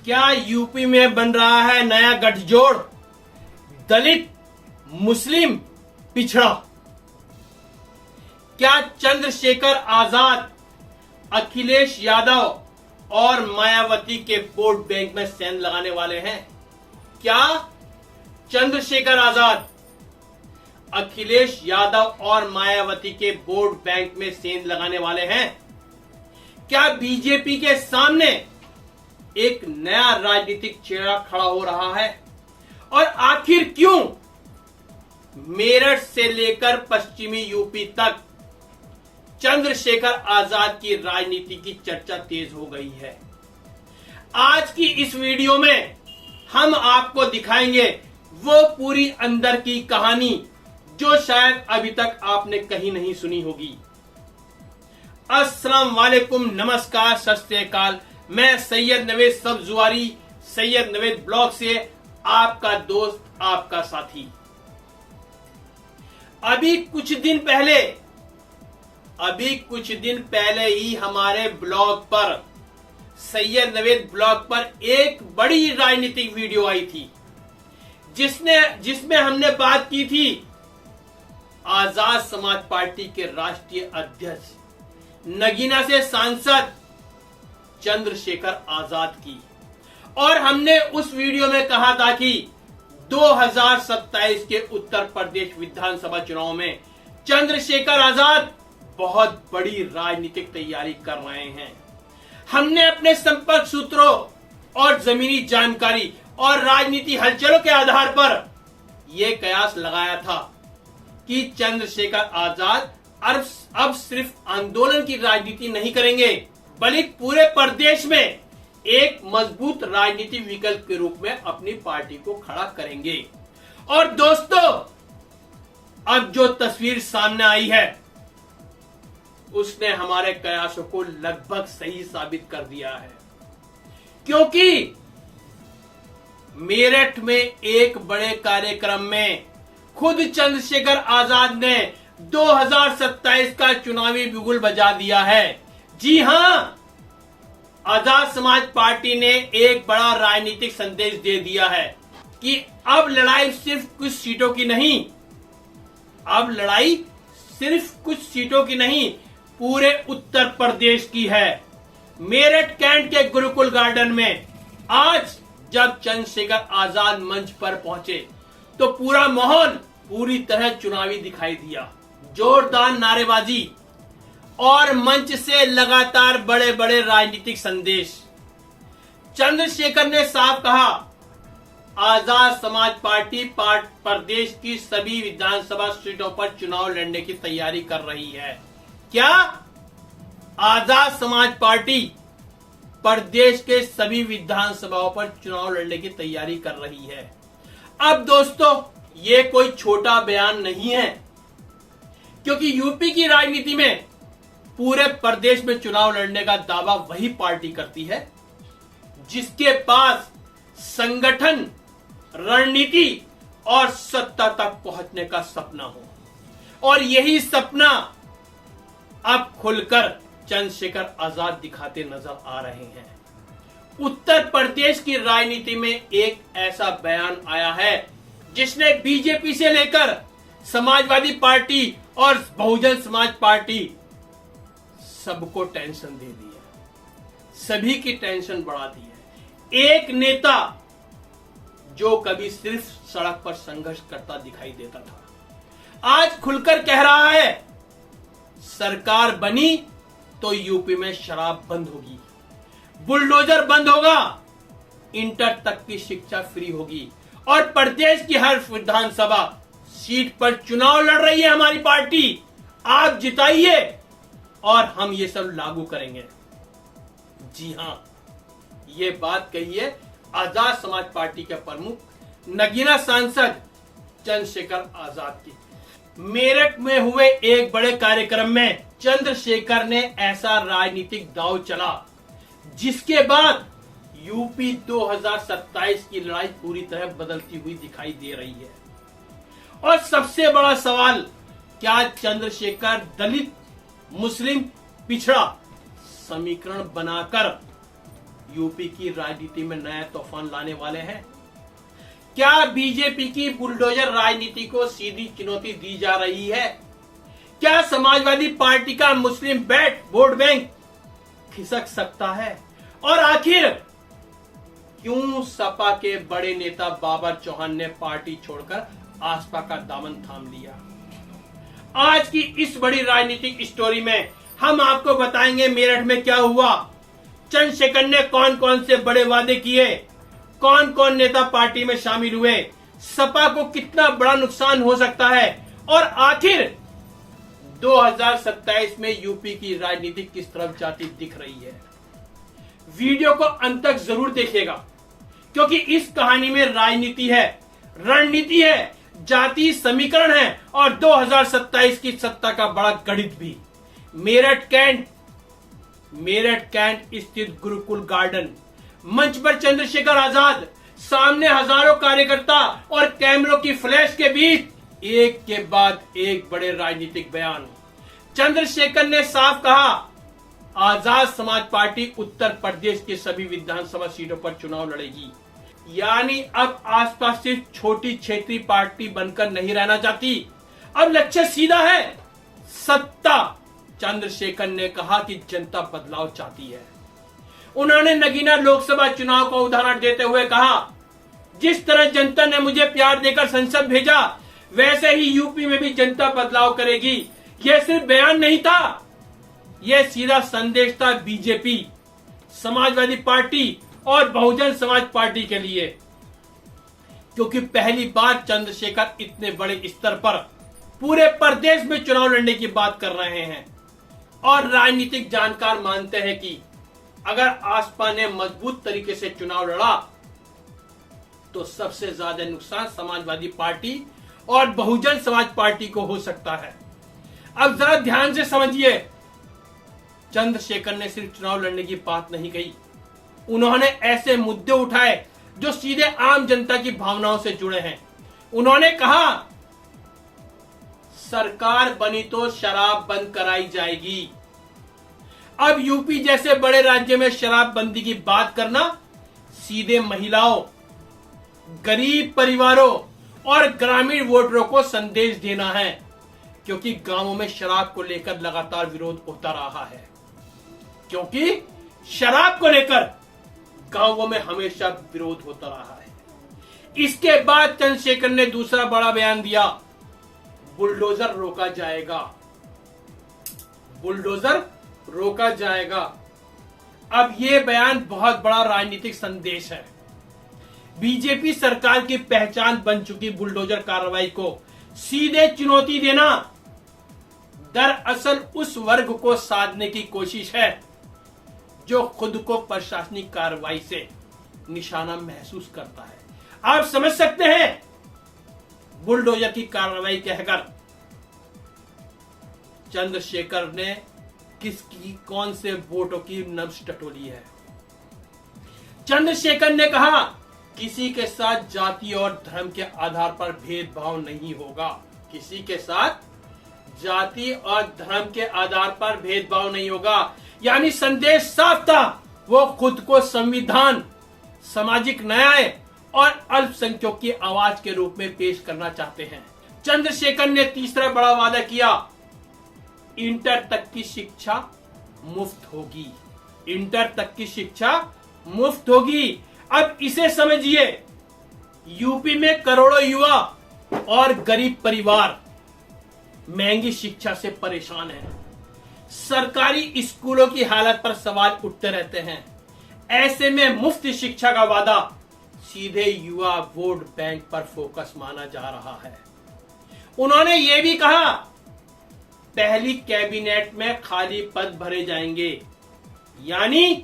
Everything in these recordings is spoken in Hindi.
क्या यूपी में बन रहा है नया गठजोड़ दलित मुस्लिम पिछड़ा? क्या चंद्रशेखर आजाद अखिलेश यादव और मायावती के वोट बैंक में सेंध लगाने वाले हैं? क्या चंद्रशेखर आजाद अखिलेश यादव और मायावती के वोट बैंक में सेंध लगाने वाले हैं? क्या बीजेपी के सामने एक नया राजनीतिक चेहरा खड़ा हो रहा है? और आखिर क्यों मेरठ से लेकर पश्चिमी यूपी तक चंद्रशेखर आजाद की राजनीति की चर्चा तेज हो गई है? आज की इस वीडियो में हम आपको दिखाएंगे वो पूरी अंदर की कहानी जो शायद अभी तक आपने कहीं नहीं सुनी होगी। अस्सलाम वालेकुम, नमस्कार, सत श्री अकाल। मैं सैयद नवेद सब्जुआरी, सैयद नवेद ब्लॉग से आपका दोस्त, आपका साथी। अभी कुछ दिन पहले ही हमारे ब्लॉग पर, सैयद नवेद ब्लॉग पर एक बड़ी राजनीतिक वीडियो आई थी जिसमें हमने बात की थी आजाद समाज पार्टी के राष्ट्रीय अध्यक्ष नगीना से सांसद चंद्रशेखर आजाद की। और हमने उस वीडियो में कहा था कि 2027 के उत्तर प्रदेश विधानसभा चुनाव में चंद्रशेखर आजाद बहुत बड़ी राजनीतिक तैयारी कर रहे हैं। हमने अपने संपर्क सूत्रों और जमीनी जानकारी और राजनीति हलचलों के आधार पर यह कयास लगाया था कि चंद्रशेखर आजाद अब सिर्फ आंदोलन की राजनीति नहीं करेंगे, बल्कि पूरे प्रदेश में एक मजबूत राजनीति विकल्प के रूप में अपनी पार्टी को खड़ा करेंगे। और दोस्तों, अब जो तस्वीर सामने आई है उसने हमारे कयासों को लगभग सही साबित कर दिया है, क्योंकि मेरठ में एक बड़े कार्यक्रम में खुद चंद्रशेखर आजाद ने 2027 का चुनावी बिगुल बजा दिया है। जी हां, आजाद समाज पार्टी ने एक बड़ा राजनीतिक संदेश दे दिया है कि अब लड़ाई सिर्फ कुछ सीटों की नहीं, पूरे उत्तर प्रदेश की है। मेरठ कैंट के गुरुकुल गार्डन में आज जब चंद्रशेखर आजाद मंच पर पहुंचे तो पूरा माहौल पूरी तरह चुनावी दिखाई दिया। जोरदार नारेबाजी और मंच से लगातार बड़े बड़े राजनीतिक संदेश। चंद्रशेखर ने साफ कहा, आजाद समाज पार्टी प्रदेश की सभी विधानसभा सीटों पर चुनाव लड़ने की तैयारी कर रही है। क्या आजाद समाज पार्टी प्रदेश के सभी विधानसभाओं पर चुनाव लड़ने की तैयारी कर रही है? अब दोस्तों, ये कोई छोटा बयान नहीं है, क्योंकि यूपी की राजनीति में पूरे प्रदेश में चुनाव लड़ने का दावा वही पार्टी करती है जिसके पास संगठन, रणनीति और सत्ता तक पहुंचने का सपना हो। और यही सपना अब खुलकर चंद्रशेखर आजाद दिखाते नजर आ रहे हैं। उत्तर प्रदेश की राजनीति में एक ऐसा बयान आया है जिसने बीजेपी से लेकर समाजवादी पार्टी और बहुजन समाज पार्टी सबको टेंशन दे दी है, सभी की टेंशन बढ़ा दी है। एक नेता जो कभी सिर्फ सड़क पर संघर्ष करता दिखाई देता था, आज खुलकर कह रहा है सरकार बनी तो यूपी में शराब बंद होगी, बुलडोजर बंद होगा, इंटर तक की शिक्षा फ्री होगी और प्रदेश की हर विधानसभा सीट पर चुनाव लड़ रही है हमारी पार्टी, आप जिताइए और हम ये सब लागू करेंगे। जी हां, ये बात कही है आजाद समाज पार्टी के प्रमुख नगीना सांसद चंद्रशेखर आजाद की। मेरठ में हुए एक बड़े कार्यक्रम में चंद्रशेखर ने ऐसा राजनीतिक दांव चला जिसके बाद यूपी 2027 की लड़ाई पूरी तरह बदलती हुई दिखाई दे रही है। और सबसे बड़ा सवाल, क्या चंद्रशेखर दलित मुस्लिम पिछड़ा समीकरण बनाकर यूपी की राजनीति में नया तूफान लाने वाले हैं? क्या बीजेपी की बुलडोजर राजनीति को सीधी चुनौती दी जा रही है? क्या समाजवादी पार्टी का मुस्लिम वोट बैंक खिसक सकता है? और आखिर क्यों सपा के बड़े नेता बाबर चौहान ने पार्टी छोड़कर आसपा का दामन थाम लिया? आज की इस बड़ी राजनीतिक स्टोरी में हम आपको बताएंगे मेरठ में क्या हुआ, चंद्रशेखर ने कौन कौन से बड़े वादे किए, कौन कौन नेता पार्टी में शामिल हुए, सपा को कितना बड़ा नुकसान हो सकता है और आखिर 2027 में यूपी की राजनीति किस तरफ जाती दिख रही है। वीडियो को अंत तक जरूर देखिएगा क्योंकि इस कहानी में राजनीति है, रणनीति है, जातीय समीकरण है और 2027 की सत्ता का बड़ा गणित भी। मेरठ कैंट स्थित गुरुकुल गार्डन मंच पर चंद्रशेखर आजाद, सामने हजारों कार्यकर्ता और कैमरों की फ्लैश के बीच एक के बाद एक बड़े राजनीतिक बयान। चंद्रशेखर ने साफ कहा, आजाद समाज पार्टी उत्तर प्रदेश के सभी विधानसभा सीटों पर चुनाव लड़ेगी। यानी अब आसपा सिर्फ छोटी क्षेत्रीय पार्टी बनकर नहीं रहना चाहती, अब लक्ष्य सीधा है, सत्ता। चंद्रशेखर ने कहा कि जनता बदलाव चाहती है। उन्होंने नगीना लोकसभा चुनाव का उदाहरण देते हुए कहा, जिस तरह जनता ने मुझे प्यार देकर संसद भेजा, वैसे ही यूपी में भी जनता बदलाव करेगी। यह सिर्फ बयान नहीं था, यह सीधा संदेश था बीजेपी, समाजवादी पार्टी और बहुजन समाज पार्टी के लिए, क्योंकि पहली बार चंद्रशेखर इतने बड़े स्तर पर पूरे प्रदेश में चुनाव लड़ने की बात कर रहे हैं। और राजनीतिक जानकार मानते हैं कि अगर आसपा ने मजबूत तरीके से चुनाव लड़ा तो सबसे ज्यादा नुकसान समाजवादी पार्टी और बहुजन समाज पार्टी को हो सकता है। अब जरा ध्यान से समझिए, चंद्रशेखर ने सिर्फ चुनाव लड़ने की बात नहीं कही, उन्होंने ऐसे मुद्दे उठाए जो सीधे आम जनता की भावनाओं से जुड़े हैं। उन्होंने कहा, सरकार बनी तो शराब बंद कराई जाएगी। अब यूपी जैसे बड़े राज्य में शराब बंदी की बात करना सीधे महिलाओं, गरीब परिवारों और ग्रामीण वोटरों को संदेश देना है, क्योंकि गांवों में शराब को लेकर लगातार विरोध होता रहा है। क्योंकि शराब को लेकर गांवों में हमेशा विरोध होता रहा है। इसके बाद चंद्रशेखर ने दूसरा बड़ा बयान दिया, बुलडोजर रोका जाएगा। बुलडोजर रोका जाएगा। अब यह बयान बहुत बड़ा राजनीतिक संदेश है। बीजेपी सरकार की पहचान बन चुकी बुलडोजर कार्रवाई को सीधे चुनौती देना दरअसल उस वर्ग को साधने की कोशिश है जो खुद को प्रशासनिक कार्रवाई से निशाना महसूस करता है। आप समझ सकते हैं, बुलडोजर की कार्रवाई कहकर चंद्रशेखर ने किसकी कौन से वोटों की नब्ज टटोली है। चंद्रशेखर ने कहा, किसी के साथ जाति और धर्म के आधार पर भेदभाव नहीं होगा। किसी के साथ जाति और धर्म के आधार पर भेदभाव नहीं होगा। यानी संदेश साफ था, वो खुद को संविधान, सामाजिक न्याय और अल्पसंख्यकों की आवाज के रूप में पेश करना चाहते हैं। चंद्रशेखर ने तीसरा बड़ा वादा किया, इंटर तक की शिक्षा मुफ्त होगी। इंटर तक की शिक्षा मुफ्त होगी। अब इसे समझिए, यूपी में करोड़ों युवा और गरीब परिवार महंगी शिक्षा से परेशान हैं। सरकारी स्कूलों की हालत पर सवाल उठते रहते हैं। ऐसे में मुफ्त शिक्षा का वादा सीधे युवा वोट बैंक पर फोकस माना जा रहा है। उन्होंने ये भी कहा, पहली कैबिनेट में खाली पद भरे जाएंगे। यानी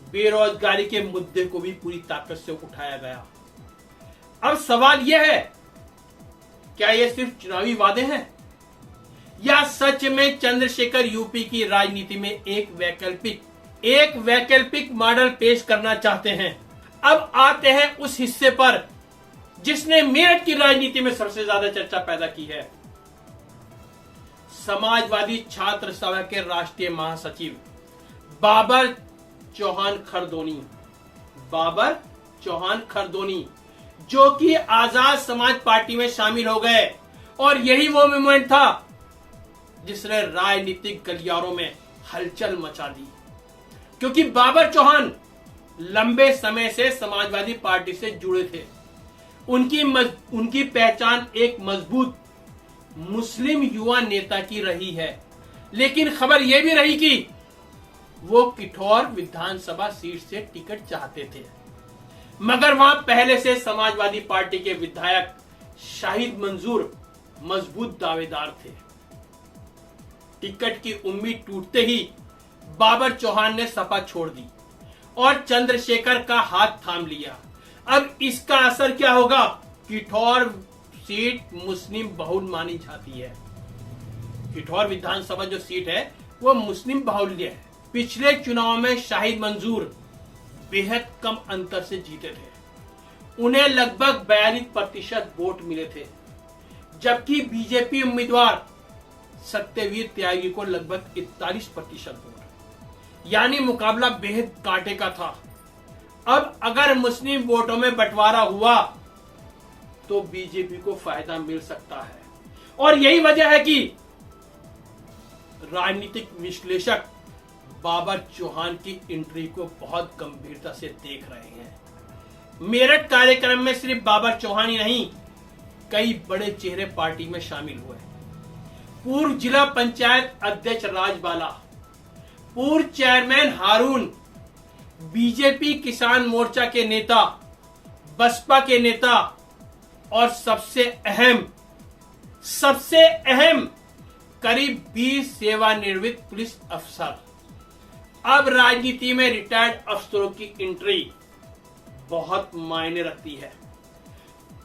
बेरोजगारी के मुद्दे को भी पूरी ताकत से उठाया गया। अब सवाल यह है, क्या ये सिर्फ चुनावी वादे हैं या सच में चंद्रशेखर यूपी की राजनीति में एक वैकल्पिक मॉडल पेश करना चाहते हैं। अब आते हैं उस हिस्से पर जिसने मेरठ की राजनीति में सबसे ज्यादा चर्चा पैदा की है। समाजवादी छात्र सभा के राष्ट्रीय महासचिव बाबर चौहान खरदोनी बाबर चौहान खरदोनी, जो कि आजाद समाज पार्टी में शामिल हो गए। और यही वो मूवमेंट था जिसने राजनीतिक गलियारों में हलचल मचा दी, क्योंकि बाबर चौहान लंबे समय से समाजवादी पार्टी से जुड़े थे। उनकी पहचान एक मजबूत मुस्लिम युवा नेता की रही है। लेकिन खबर यह भी रही कि वो किठौर विधानसभा सीट से टिकट चाहते थे, मगर वहां पहले से समाजवादी पार्टी के विधायक शाहिद मंजूर मजबूत दावेदार थे। टिकट की उम्मीद टूटते ही बाबर चौहान ने सपा छोड़ दी और चंद्रशेखर का हाथ थाम लिया। अब इसका असर क्या होगा? किठौर सीट मुस्लिम बहुल मानी जाती है। किठौर विधानसभा जो सीट है वो मुस्लिम बाहुल्य है। पिछले चुनाव में शाहिद मंजूर बेहद कम अंतर से जीते थे। उन्हें लगभग 42% वोट मिले थे, जबकि बीजेपी उम्मीदवार सत्यवीर त्यागी को लगभग 41% वोट, यानी मुकाबला बेहद कांटे का था। अब अगर मुस्लिम वोटों में बंटवारा हुआ तो बीजेपी को फायदा मिल सकता है। और यही वजह है कि राजनीतिक विश्लेषक बाबर चौहान की एंट्री को बहुत गंभीरता से देख रहे हैं। मेरठ कार्यक्रम में सिर्फ बाबर चौहान ही नहीं, कई बड़े चेहरे पार्टी में शामिल हुए। पूर्व जिला पंचायत अध्यक्ष राजबाला, पूर्व चेयरमैन हारून, बीजेपी किसान मोर्चा के नेता, बसपा के नेता और सबसे अहम करीब 20 सेवानिवृत्त पुलिस अफसर। अब राजनीति में रिटायर्ड अफसरों की एंट्री बहुत मायने रखती है।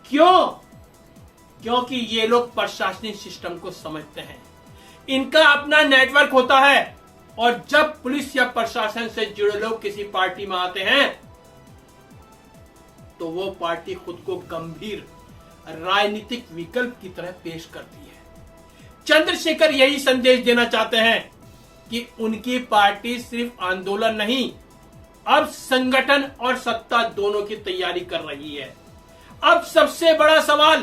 क्यों? क्योंकि ये लोग प्रशासनिक सिस्टम को समझते हैं, इनका अपना नेटवर्क होता है, और जब पुलिस या प्रशासन से जुड़े लोग किसी पार्टी में आते हैं तो वो पार्टी खुद को गंभीर राजनीतिक विकल्प की तरह पेश करती है। चंद्रशेखर यही संदेश देना चाहते हैं कि उनकी पार्टी सिर्फ आंदोलन नहीं, अब संगठन और सत्ता दोनों की तैयारी कर रही है। अब सबसे बड़ा सवाल,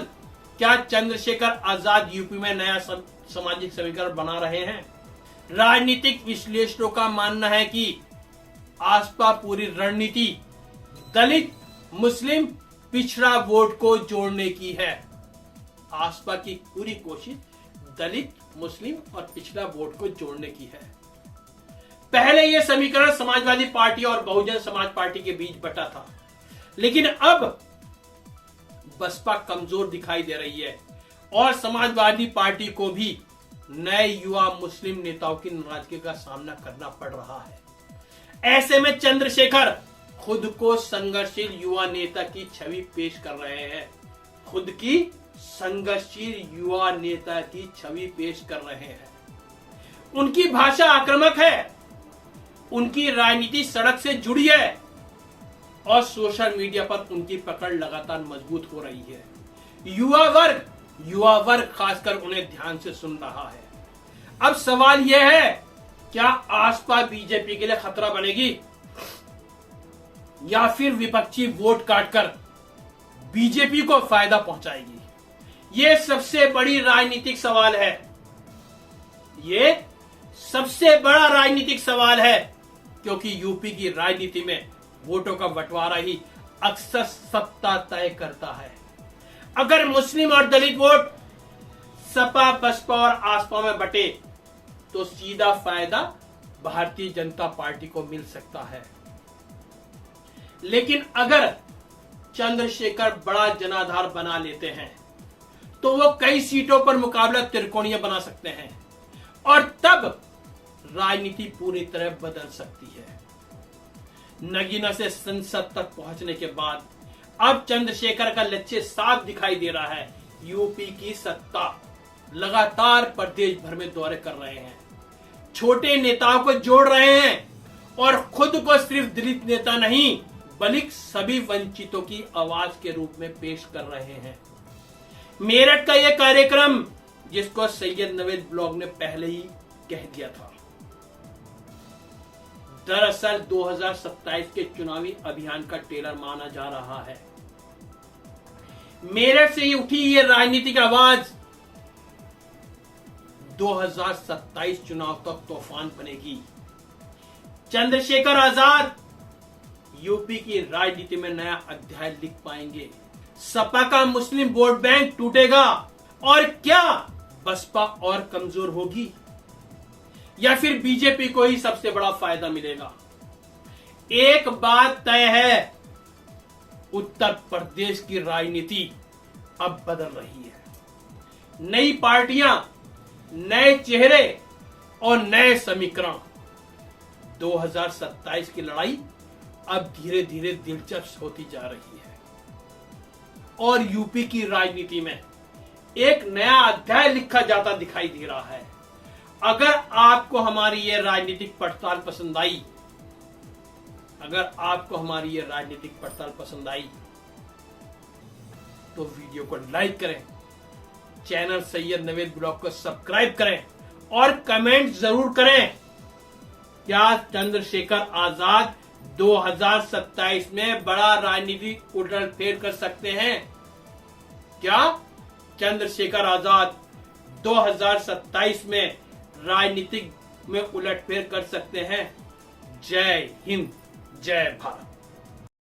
क्या चंद्रशेखर आजाद यूपी में नया सामाजिक समीकरण बना रहे हैं? राजनीतिक विश्लेषकों का मानना है कि आसपा पूरी रणनीति दलित, मुस्लिम, पिछड़ा वोट को जोड़ने की है। आसपा की पूरी कोशिश दलित, मुस्लिम और पिछड़ा वोट को जोड़ने की है। पहले यह समीकरण समाजवादी पार्टी और बहुजन समाज पार्टी के बीच बटा था, लेकिन अब बसपा कमजोर दिखाई दे रही है और समाजवादी पार्टी को भी नए युवा मुस्लिम नेताओं की नाराजगी का सामना करना पड़ रहा है। ऐसे में चंद्रशेखर खुद को संघर्षशील युवा नेता की छवि पेश कर रहे हैं। खुद की संघर्षशील युवा नेता की छवि पेश कर रहे हैं। उनकी भाषा आक्रामक है, उनकी राजनीति सड़क से जुड़ी है और सोशल मीडिया पर उनकी पकड़ लगातार मजबूत हो रही है। युवा वर्ग खासकर उन्हें ध्यान से सुन रहा है। अब सवाल यह है, क्या आसपा बीजेपी के लिए खतरा बनेगी या फिर विपक्षी वोट काटकर बीजेपी को फायदा पहुंचाएगी? यह सबसे बड़ी राजनीतिक सवाल है। यह सबसे बड़ा राजनीतिक सवाल है, क्योंकि यूपी की राजनीति में वोटों का बंटवारा ही अक्सर सत्ता तय करता है। अगर मुस्लिम और दलित वोट सपा, बसपा और आसपा में बटे तो सीधा फायदा भारतीय जनता पार्टी को मिल सकता है। लेकिन अगर चंद्रशेखर बड़ा जनाधार बना लेते हैं तो वो कई सीटों पर मुकाबला त्रिकोणीय बना सकते हैं और तब राजनीति पूरी तरह बदल सकती है। नगीना से संसद तक पहुंचने के बाद अब चंद्रशेखर का लक्ष्य साफ दिखाई दे रहा है। यूपी की सत्ता लगातार प्रदेश भर में दौरे कर रहे हैं, छोटे नेताओं को जोड़ रहे हैं और खुद को सिर्फ दलित नेता नहीं बल्कि सभी वंचितों की आवाज के रूप में पेश कर रहे हैं। मेरठ का यह कार्यक्रम, जिसको सैयद नवेद ब्लॉग ने पहले ही कह दिया था, दरअसल 2027 के चुनावी अभियान का टेलर माना जा रहा है। मेरठ से ही उठी ये राजनीतिक आवाज 2027 चुनाव तक तूफान बनेगी। चंद्रशेखर आजाद यूपी की राजनीति में नया अध्याय लिख पाएंगे। सपा का मुस्लिम वोट बैंक टूटेगा और क्या बसपा और कमजोर होगी या फिर बीजेपी को ही सबसे बड़ा फायदा मिलेगा? एक बात तय है, उत्तर प्रदेश की राजनीति अब बदल रही है। नई पार्टियां, नए चेहरे और नए समीकरण। 2027 की लड़ाई अब धीरे धीरे दिलचस्प होती जा रही है और यूपी की राजनीति में एक नया अध्याय लिखा जाता दिखाई दे रहा है। अगर आपको हमारी ये राजनीतिक पड़ताल पसंद आई, तो वीडियो को लाइक करें, चैनल सैयद नवेद ब्लॉग को सब्सक्राइब करें और कमेंट जरूर करें। क्या चंद्रशेखर आजाद 2027 में बड़ा राजनीतिक उलटफेर कर सकते हैं? क्या चंद्रशेखर आजाद 2027 में राजनीतिक में उलटफेर कर सकते हैं? जय हिंद, जय भारत।